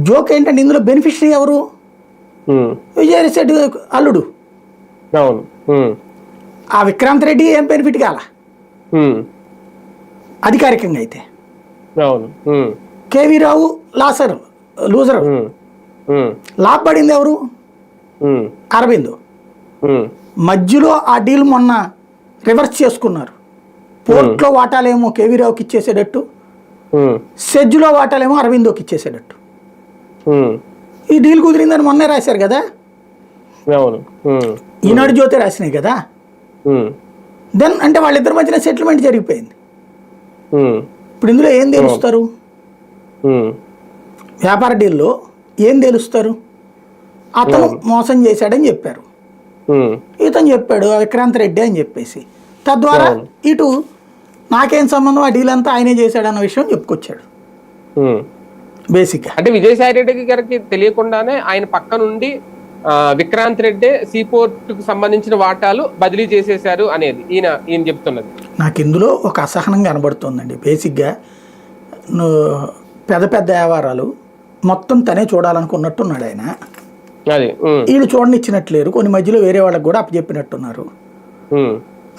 Joke ఏంటంటే ఇందులో beneficiary ఎవరు? విజయరెడ్డి అల్లుడు. ఆ విక్రాంత్ రెడ్డి ఏం బెనిఫిట్ కాల అధికారికంగా అయితే. కేవీ రావు లూజర్. లాభపడింది ఎవరు? అరవింద్. మధ్యలో ఆ డీల్ మొన్న రివర్స్ చేసుకున్నారు. పోర్ట్లో వాటాలేమో కేవీ రావుకి ఇచ్చేసేటట్టు, సెజ్లో వాటాలేమో అరవిందోకి ఇచ్చేసేటట్టు. ఈ డీల్ కుదిరిందని మొన్నే రాశారు కదా, ఈనాడు జ్యోతి రాసినాయి కదా. దెన్ అంటే వాళ్ళిద్దరి మధ్యన సెటిల్మెంట్ జరిగిపోయింది. ఇప్పుడు ఇందులో ఏం తెలుస్తారు? వ్యాపార డీల్లో ఏం తెలుస్తారు? అతను మోసం చేశాడని చెప్పారు, ఇతను చెప్పాడు విక్రాంత్ రెడ్డి అని చెప్పేసి. తద్వారా ఇటు నాకేం సంబంధం, ఆ డీల్ అంతా ఆయనే చేశాడన్న విషయం చెప్పుకొచ్చాడు. బేసిక్ అంటే విజయసాయి రెడ్డి గారికి తెలియకుండానే ఆయన పక్క నుండి విక్రాంత్ రెడ్డి సీపోర్ట్ కు సంబంధించిన వాటాలు బదిలీ చేసేశారు అనేది ఈయన చెప్తున్నది. నాకు ఇందులో ఒక అసహనం కనబడుతుందండి. బేసిక్గా పెద్ద పెద్ద వ్యవహారాలు మొత్తం తనే చూడాలనుకున్నట్టున్నాడు ఆయన. వీళ్ళు చూడనిచ్చినట్లేరు, కొన్ని మధ్యలో వేరే వాళ్ళకి కూడా అప్పచెప్పినట్టున్నారు.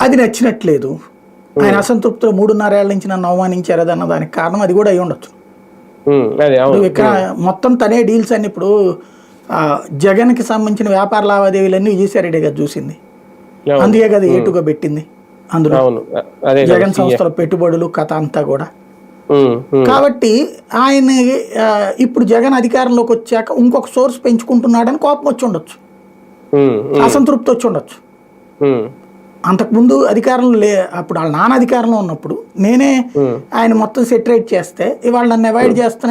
అది నచ్చినట్లేదు. ఆయన అసంతృప్తిలో 3.5 ఏళ్ల నుంచి నన్ను అవమానించారు అన్న దానికి కారణం అది కూడా అయి ఉండొచ్చు. మొత్తం తనే డీల్స్ అన్ని ఇప్పుడు జగన్కి సంబంధించిన వ్యాపార లావాదేవీలన్నీ విజయసాయి రెడ్డి గారు చూసింది, అందుకే కదా ఏటుగా పెట్టింది. అందులో జగన్ సంస్థల పెట్టుబడులు కథ అంతా కూడా. కాబట్టి ఆయన ఇప్పుడు జగన్ అధికారంలోకి వచ్చాక ఇంకొక సోర్స్ పెంచుకుంటున్నాడని కోపం వచ్చి ఉండొచ్చు, అసంతృప్తి వచ్చి ఉండొచ్చు. అంతకుముందు అధికారంలో అప్పుడు వాళ్ళ నాన్న అధికారంలో ఉన్నప్పుడు నేనే ఆయన మొత్తం సెటరేట్ చేస్తే ఇవాళ నన్ను అవాయిడ్ చేస్తున్నాడు.